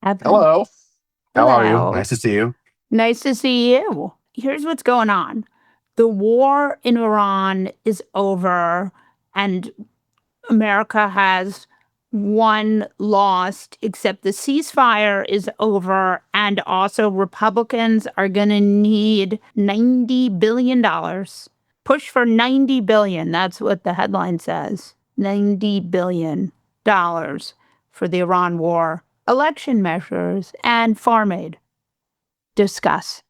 Evan. Hello. How are you? Hello. Nice to see you. Nice to see you. Here's what's going on. The war in Iran is over, and America has one lost, except the ceasefire is over, and also Republicans are going to need $90 billion. Push for $90 billion. That's what the headline says. $90 billion for the Iran war, election measures, and farm aid. Discuss.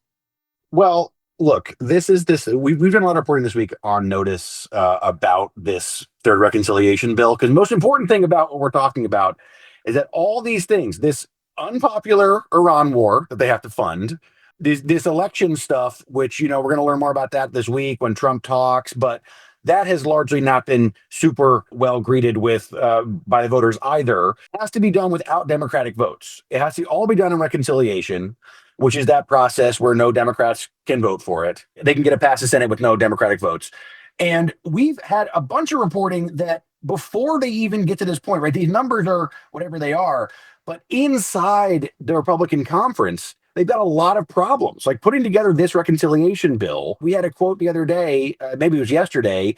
Well, look, we've done a lot of reporting this week on NOTUS about this third reconciliation bill, because the most important thing about what we're talking about is that all these things, this unpopular Iran war that they have to fund, this election stuff, which, we're going to learn more about that this week when Trump talks, but that has largely not been super well greeted with by the voters either. It has to be done without Democratic votes. It has to all be done in reconciliation, which is that process where no Democrats can vote for it. They can get it past the Senate with no Democratic votes. And we've had a bunch of reporting that before they even get to this point, right, these numbers are whatever they are, but inside the Republican conference, they've got a lot of problems. Like putting together this reconciliation bill, we had a quote the other day, maybe it was yesterday,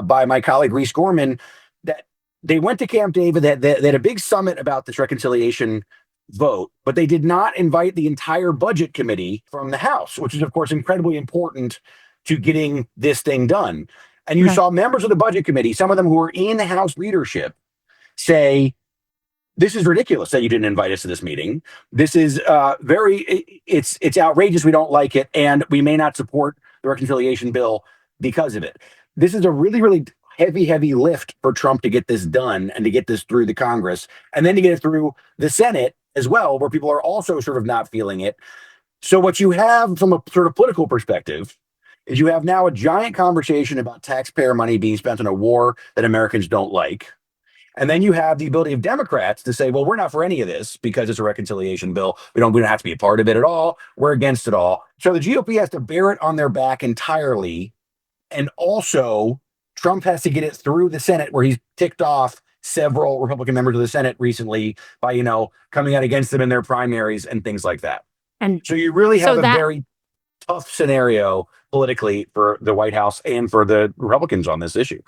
by my colleague Reese Gorman, that they went to Camp David, they had a big summit about this reconciliation vote, but they did not invite the entire budget committee from the House, which is, of course, incredibly important to getting this thing done. And you saw members of the budget committee, some of them who were in House leadership, say, this is ridiculous that you didn't invite us to this meeting. This is it's outrageous. We don't like it. And we may not support the reconciliation bill because of it. This is a really, really heavy lift for Trump to get this done and to get this through the Congress and then to get it through the Senate as well, where people are also sort of not feeling it. So what you have from a sort of political perspective is you have now a giant conversation about taxpayer money being spent on a war that Americans don't like. And then you have the ability of Democrats to say, well, we're not for any of this because it's a reconciliation bill. We don't have to be a part of it at all. We're against it all. So the GOP has to bear it on their back entirely. And also Trump has to get it through the Senate, where he's ticked off several Republican members of the Senate recently by, coming out against them in their primaries and things like that. And so you really have a very tough scenario politically for the White House and for the Republicans on this issue.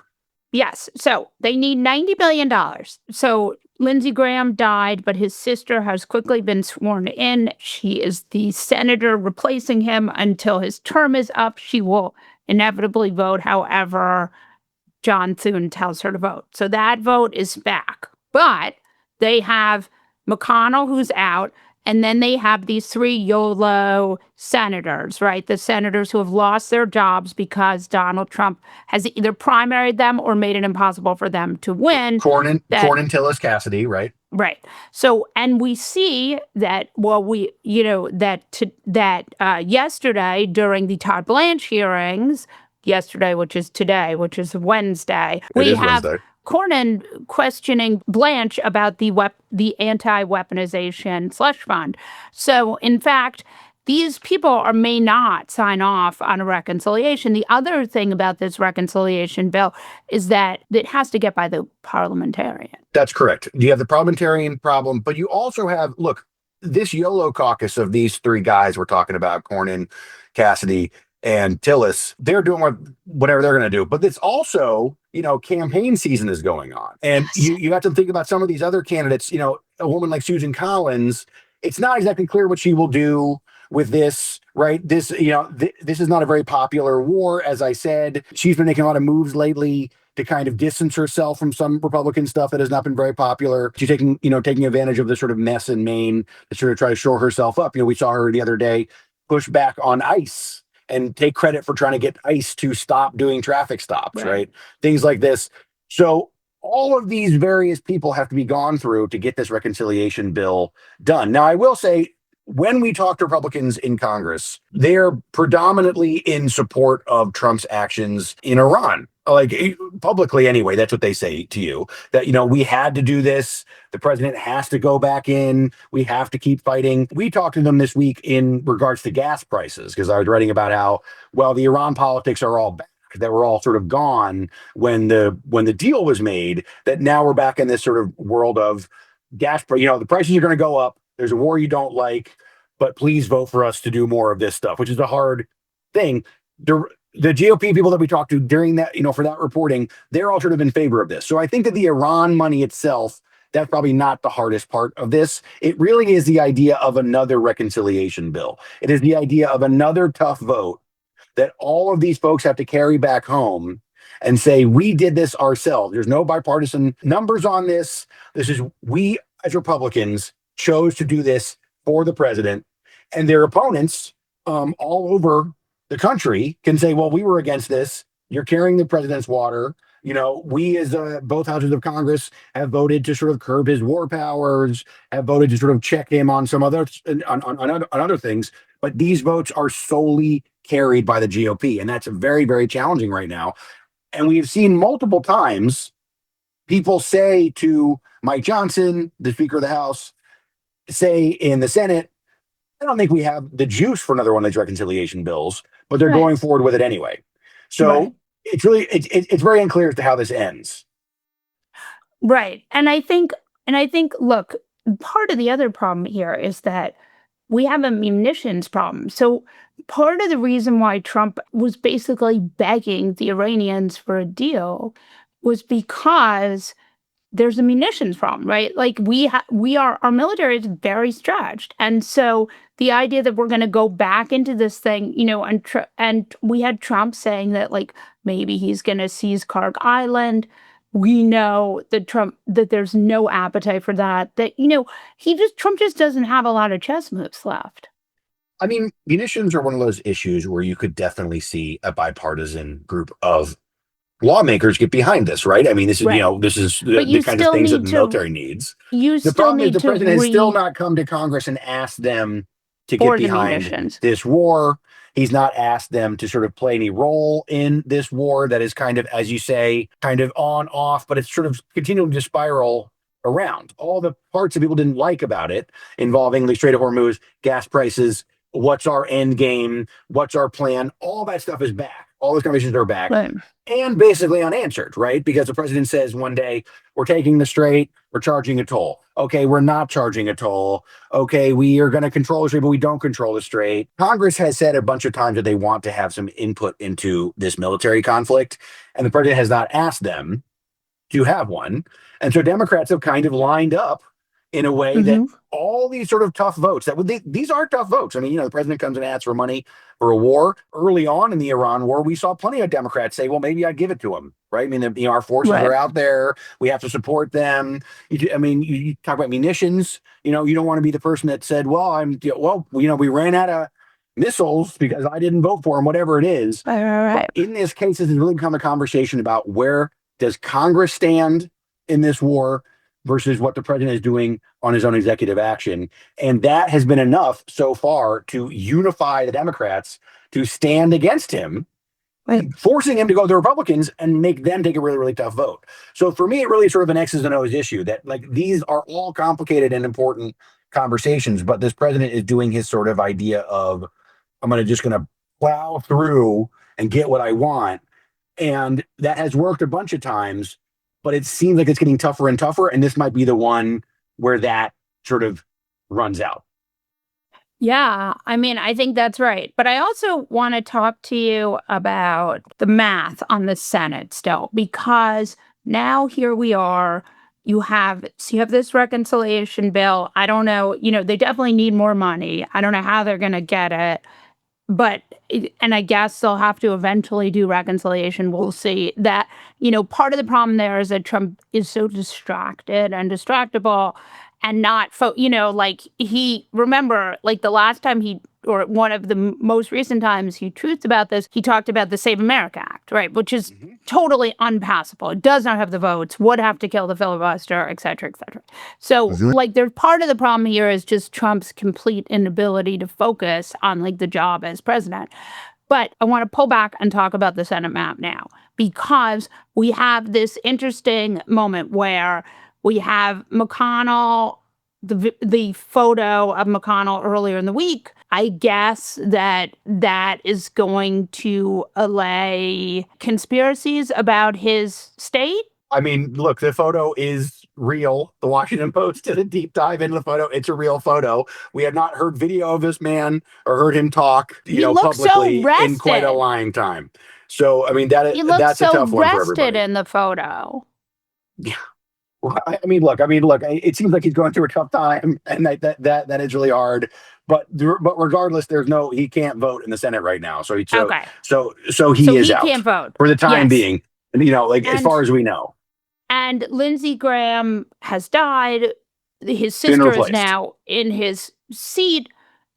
Yes. So they need $90 billion. So Lindsey Graham died, but his sister has quickly been sworn in. She is the senator replacing him until his term is up. She will inevitably vote however John Thune tells her to vote. So that vote is back. But they have McConnell, who's out, and then they have these three YOLO senators, right? The senators who have lost their jobs because Donald Trump has either primaried them or made it impossible for them to win. Cornyn, Tillis, Cassidy, right? Right. So, and we see that, yesterday during the Todd Blanche hearings, which is today, which is Wednesday, we have Wednesday. Cornyn questioning Blanche about the anti-weaponization slush fund. So, in fact, these people may not sign off on a reconciliation. The other thing about this reconciliation bill is that it has to get by the parliamentarian. That's correct. You have the parliamentarian problem, but you also have, this YOLO caucus of these three guys we're talking about, Cornyn, Cassidy, and Tillis, they're doing whatever they're going to do. But it's also, campaign season is going on. And you have to think about some of these other candidates, a woman like Susan Collins, it's not exactly clear what she will do with this, right? This, this is not a very popular war, as I said. She's been making a lot of moves lately to kind of distance herself from some Republican stuff that has not been very popular. She's taking advantage of the sort of mess in Maine to sort of try to shore herself up. We saw her the other day push back on ICE and take credit for trying to get ICE to stop doing traffic stops, right? Things like this. So all of these various people have to be gone through to get this reconciliation bill done. Now, I will say, when we talk to Republicans in Congress, they're predominantly in support of Trump's actions in Iran. Publicly anyway, that's what they say to you, that, we had to do this. The president has to go back in. We have to keep fighting. We talked to them this week in regards to gas prices, because I was writing about how, the Iran politics are all back, that were all sort of gone when the deal was made, that now we're back in this sort of world of gas. The prices are going to go up. There's a war you don't like, but please vote for us to do more of this stuff, which is a hard thing. The GOP people that we talked to during that, for that reporting, they're all sort of in favor of this. So I think that the Iran money itself, that's probably not the hardest part of this. It really is the idea of another reconciliation bill. It is the idea of another tough vote that all of these folks have to carry back home and say, we did this ourselves. There's no bipartisan numbers on this. This is, we as Republicans chose to do this for the president, and their opponents all over the country can say, well, we were against this. You're carrying the president's water. We as both houses of Congress have voted to sort of curb his war powers, have voted to sort of check him on some other on other things. But these votes are solely carried by the GOP, and that's very, very challenging right now. And we've seen multiple times people say to Mike Johnson, the Speaker of the House, say in the Senate, I don't think we have the juice for another one of these reconciliation bills, but they're going forward with it anyway. So it's really, it's very unclear as to how this ends. Right. And I think, look, part of the other problem here is that we have a munitions problem. So part of the reason why Trump was basically begging the Iranians for a deal was because there's a munitions problem, right? Like our military is very stretched. And so the idea that we're going to go back into this thing, and we had Trump saying that like maybe he's going to seize Karg Island. We know that there's no appetite for that, Trump just doesn't have a lot of chess moves left. I mean, munitions are one of those issues where you could definitely see a bipartisan group of lawmakers get behind this, right? I mean, this is, this is the kind of things that the military needs. The problem is the president has still not come to Congress and asked them to get behind this war. He's not asked them to sort of play any role in this war that is kind of, as you say, kind of on, off, but it's sort of continuing to spiral around. All the parts that people didn't like about it involving the Strait of Hormuz, gas prices, what's our end game, what's our plan, all that stuff is back. All those conversations are back and basically unanswered, right? Because the president says one day, we're taking the Strait, we're charging a toll. Okay, we're not charging a toll. Okay, we are going to control the Strait, but we don't control the Strait. Congress has said a bunch of times that they want to have some input into this military conflict, and the president has not asked them to have one. And so Democrats have kind of lined up in a way that all these sort of tough votes, these are tough votes. I mean, the president comes and asks for money for a war. Early on in the Iran war, we saw plenty of Democrats say, well, maybe I'd give it to him, right? I mean, our forces are out there. We have to support them. You talk about munitions. You don't want to be the person that said, well, we ran out of missiles because I didn't vote for them, whatever it is. Right. In this case, this has really become a conversation about where does Congress stand in this war versus what the president is doing on his own executive action. And that has been enough so far to unify the Democrats to stand against him, forcing him to go to the Republicans and make them take a really, really tough vote. So for me, it really is sort of an X's and O's issue that these are all complicated and important conversations, but this president is doing his sort of idea of, I'm going to plow through and get what I want. And that has worked a bunch of times, but it seems like it's getting tougher and tougher. And this might be the one where that sort of runs out. Yeah, I think that's right. But I also want to talk to you about the math on the Senate still, because now here we are. You have this reconciliation bill. I don't know, they definitely need more money. I don't know how they're going to get it. But, and I guess they'll have to eventually do reconciliation. We'll see. That, part of the problem there is that Trump is so distracted and distractible and not, remember, the last time or one of the most recent times he truths about this, he talked about the Save America Act, right? Which is totally unpassable. It does not have the votes, would have to kill the filibuster, et cetera, et cetera. So there's part of the problem here is just Trump's complete inability to focus on the job as president. But I want to pull back and talk about the Senate map now, because we have this interesting moment where we have McConnell, the photo of McConnell earlier in the week. I guess that is going to allay conspiracies about his state. I mean, look, the photo is real. The Washington Post did a deep dive into the photo. It's a real photo. We have not heard video of this man or heard him talk, He looks so publicly in quite a rested. long time. So, I mean, He looks that's a so tough one for rested everybody. in the photo. Yeah. Well, look. It seems like he's going through a tough time, and that is really hard. But regardless, he can't vote in the Senate right now. Okay. So he So is he out can't vote. for the time Yes. being. Like as And far as we know, and Lindsey Graham has died. His been sister is replaced. now in his seat.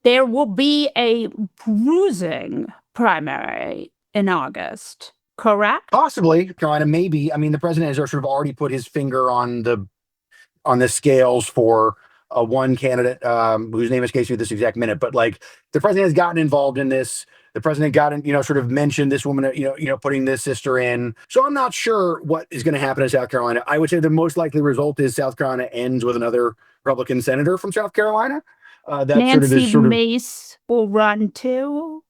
There will be a bruising primary in August, correct? Possibly, Carolina, maybe. I mean, the president has sort of already put his finger on the scales for one candidate whose name escapes me this exact minute. But like the president has gotten involved in this. The president got in, sort of mentioned this woman, putting this sister in. So I'm not sure what is going to happen in South Carolina. I would say the most likely result is South Carolina ends with another Republican senator from South Carolina. That sort of Nancy is sort of Mace will run too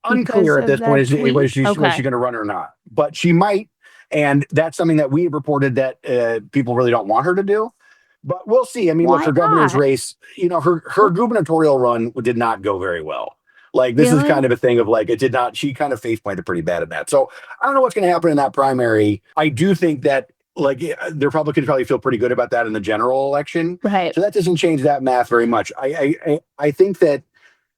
because unclear at of this point. that Is tweet. was she Okay. going to run or not? But she might, and that's something that we reported that people really don't want her to do. But we'll see. I mean, look, Why her governor's not? race, her gubernatorial run did not go very well. Like this is kind Really? of a thing of like it did not. She kind of face planted pretty bad in that. So I don't know what's going to happen in that primary. I do think that the Republicans probably feel pretty good about that in the general election. Right. So that doesn't change that math very much. I think that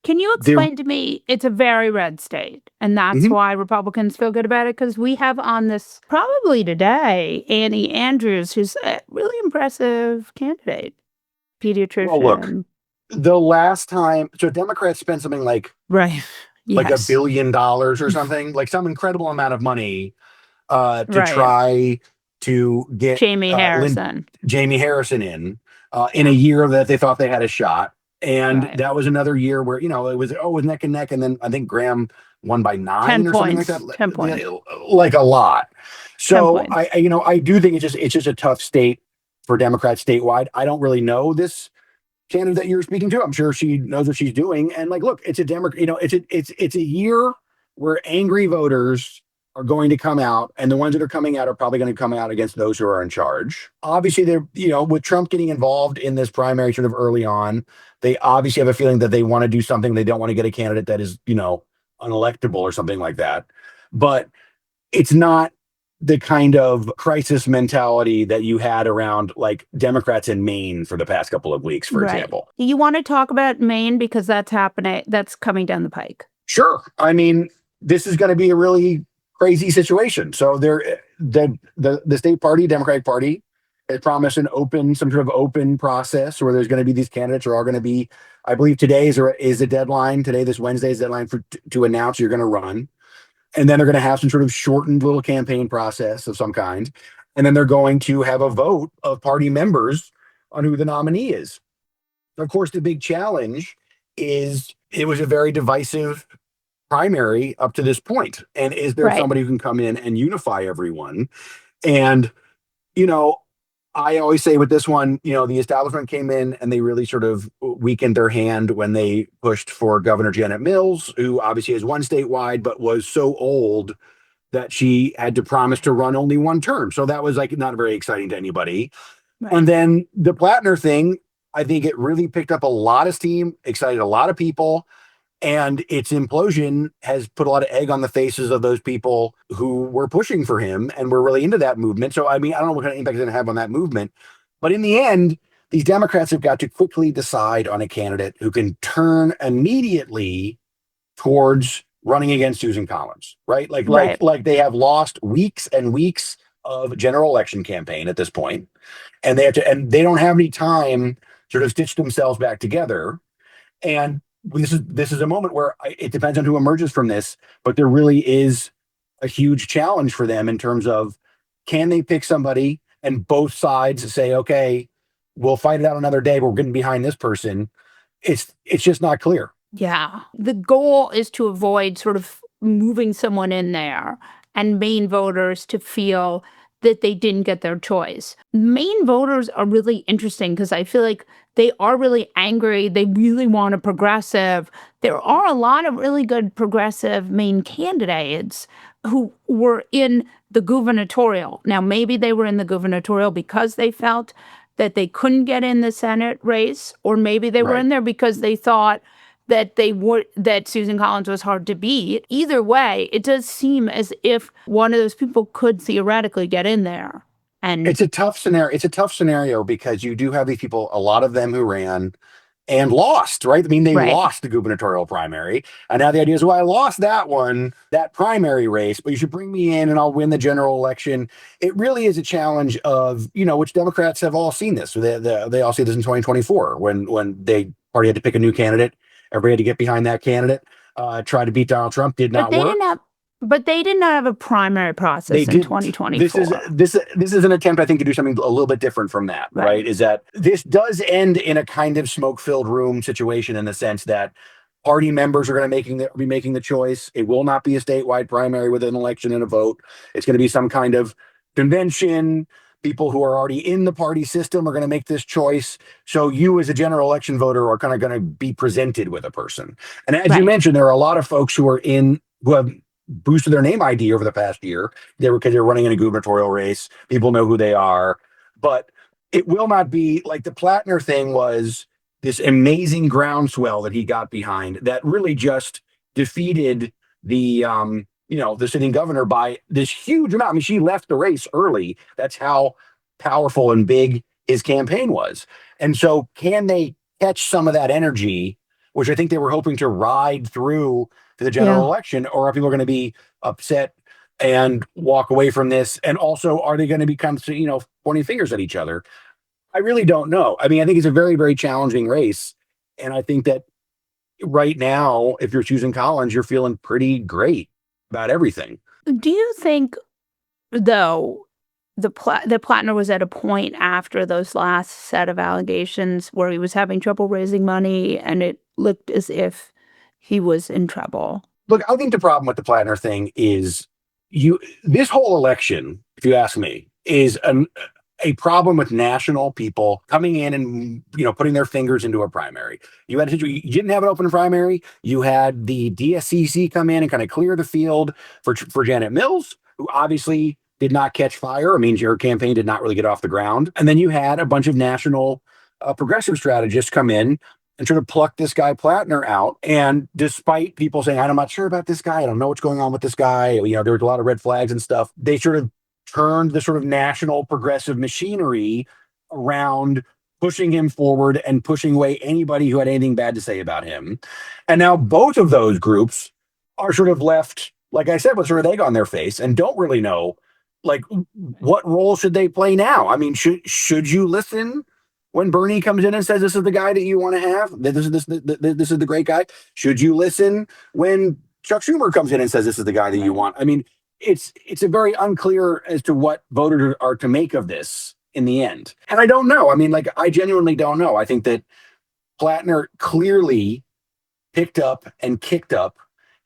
Can you there. explain to me? It's a very red state, and that's Mhm. why Republicans feel good about it. Because we have on this probably today Annie Andrews, who's a really impressive candidate, Well, look, pediatrician. the last time, so Democrats spent something Right. like $1 Yes. billion or something, like some incredible amount of money to Right. try to get Jamie Harrison. Jamie Harrison in a Yeah. year that they thought they had a shot. And Right. that was another year where, it was neck and neck. And then I think Graham won by 9 10 or something like that, points. 10 points. like a lot. 10 So points. I do think it's just a tough state for Democrats statewide. I don't really know this candidate that you're speaking to. I'm sure she knows what she's doing. And like, look, it's a Democrat. It's a year where angry voters are going to come out, and the ones that are coming out are probably going to come out against those who are in charge. Obviously, they're with Trump getting involved in this primary sort of early on, they obviously have a feeling that they want to do something. They don't want to get a candidate that is unelectable or something like that. But it's not the kind of crisis mentality that you had around like Democrats in Maine for the past couple of weeks, for Right. example. You want to talk about Maine because that's happening. That's coming down the pike. Sure. I mean, this is going to be a really crazy situation. So the state party, Democratic Party, has promised some sort of open process where there's going to be these candidates are all going to be, I believe today is a deadline. Today, this Wednesday is deadline to announce you're going to run. And then they're going to have some sort of shortened little campaign process of some kind. And then they're going to have a vote of party members on who the nominee is. Of course, the big challenge is it was a very divisive primary up to this point. And is there Right. somebody who can come in and unify everyone? And, you know, I always say with this one, the establishment came in and they really sort of weakened their hand when they pushed for Governor Janet Mills, who obviously has won statewide, but was so old that she had to promise to run only one term. So that was like not very exciting to anybody. Right. And then the Plattner thing, I think it really picked up a lot of steam, excited a lot of people. And its implosion has put a lot of egg on the faces of those people who were pushing for him and were really into that movement. So, I mean, I don't know what kind of impact it's going to have on that movement. But in the end, these Democrats have got to quickly decide on a candidate who can turn immediately towards running against Susan Collins, right? Right. Like they have lost weeks and weeks of general election campaign at this point, and they don't have any time to sort of stitch themselves back together. And this is a moment where it depends on who emerges from this, but there really is a huge challenge for them in terms of can they pick somebody and both sides say, okay, we'll fight it out another day, but we're getting behind this person. It's just not clear. Yeah. The goal is to avoid sort of moving someone in there and Maine voters to feel that they didn't get their choice. Maine voters are really interesting because I feel like they are really angry. They really want a progressive. There are a lot of really good progressive Maine candidates who were in the gubernatorial. Now, maybe they were in the gubernatorial because they felt that they couldn't get in the Senate race, or maybe they were Right. in there because they thought that Susan Collins was hard to beat. Either way, it does seem as if one of those people could theoretically get in there. And It's a tough scenario. It's a tough scenario because you do have these people, a lot of them who ran and lost, right? I mean, they right, lost the gubernatorial primary. And now the idea is, well, I lost that one, that primary race, but you should bring me in and I'll win the general election. It really is a challenge of, which Democrats have all seen this. They all see this in 2024 when they party had to pick a new candidate. Everybody had to get behind that candidate. Try to beat Donald Trump, did but not work. they did not have a primary They process in didn't. This is 2024. this is an attempt, I think, to do something a little bit different from that, Right, right? Is that this does end in a kind of smoke-filled room situation in the sense that party members are going to be making the choice. It will not be a statewide primary with an election and a vote. It's going to be some kind of convention. People who are already in the party system are going to make this choice. So you, as a general election voter, are kind of going to be presented with a person. And as you right, mentioned, there are a lot of folks who have boosted their name ID over the past year. Because they're running in a gubernatorial race. People know who they are, but it will not be like the Plattner thing was this amazing groundswell that he got behind that really just defeated the sitting governor by this huge amount. I mean, she left the race early. That's how powerful and big his campaign was. And so can they catch some of that energy, which I think they were hoping to ride through to the general yeah. election, or are people going to be upset and walk away from this? And also, are they going to become, pointing fingers at each other? I really don't know. I mean, I think it's a very, very challenging race. And I think that right now, if you're choosing Collins, you're feeling pretty great about everything. Do you think, though, the Plattner was at a point after those last set of allegations where he was having trouble raising money, and it looked as if he was in trouble? Look, I think the problem with the Plattner thing is this whole election, if you ask me, is a problem with national people coming in and putting their fingers into a primary. You didn't have an open primary. You had the DSCC come in and kind of clear the field for Janet Mills, who obviously did not catch fire. I mean, your campaign did not really get off the ground. And then you had a bunch of national progressive strategists come in and sort of pluck this guy Plattner out. And despite people saying, I'm not sure about this guy, I don't know what's going on with this guy, there was a lot of red flags and stuff, they sort of turned the sort of national progressive machinery around, pushing him forward and pushing away anybody who had anything bad to say about him. And now both of those groups are sort of left, like I said, with sort of egg on their face and don't really know, like, what role should they play now? I mean, should you listen when Bernie comes in and says this is the guy that you want to have? This is the great guy. Should you listen when Chuck Schumer comes in and says this is the guy that you want? I mean, it's a very unclear as to what voters are to make of this in the end. And I don't know. I mean, like, I genuinely don't know. I think that Plattner clearly picked up and kicked up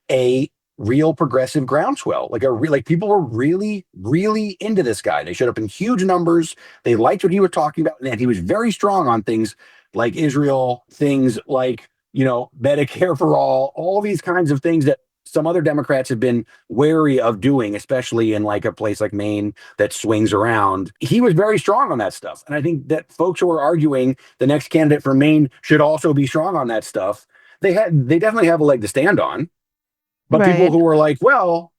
a real progressive groundswell. Like people were really, really into this guy. They showed up in huge numbers. They liked what he was talking about, and he was very strong on things like Israel, things like Medicare for all these kinds of things that some other Democrats have been wary of doing, especially in like a place like Maine that swings around. He was very strong on that stuff. And I think that folks who are arguing the next candidate for Maine should also be strong on that stuff, they definitely have a leg to stand on. But people Right. who are like, well,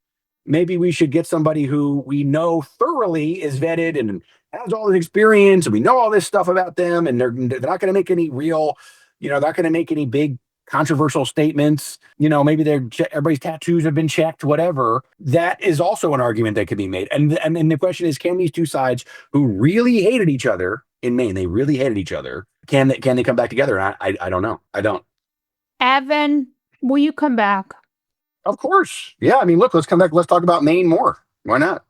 maybe we should get somebody who we know thoroughly is vetted and has all this experience, and we know all this stuff about them, and they're not going to make any real, not going to make any big controversial statements. Maybe everybody's tattoos have been checked, whatever. That is also an argument that could be made. And the question is, can these two sides who really hated each other in Maine, they really hated each other, can they come back together? And I don't know. I don't. Evan, will you come back? Of course. Yeah. I mean, look, let's come back. Let's talk about Maine more. Why not?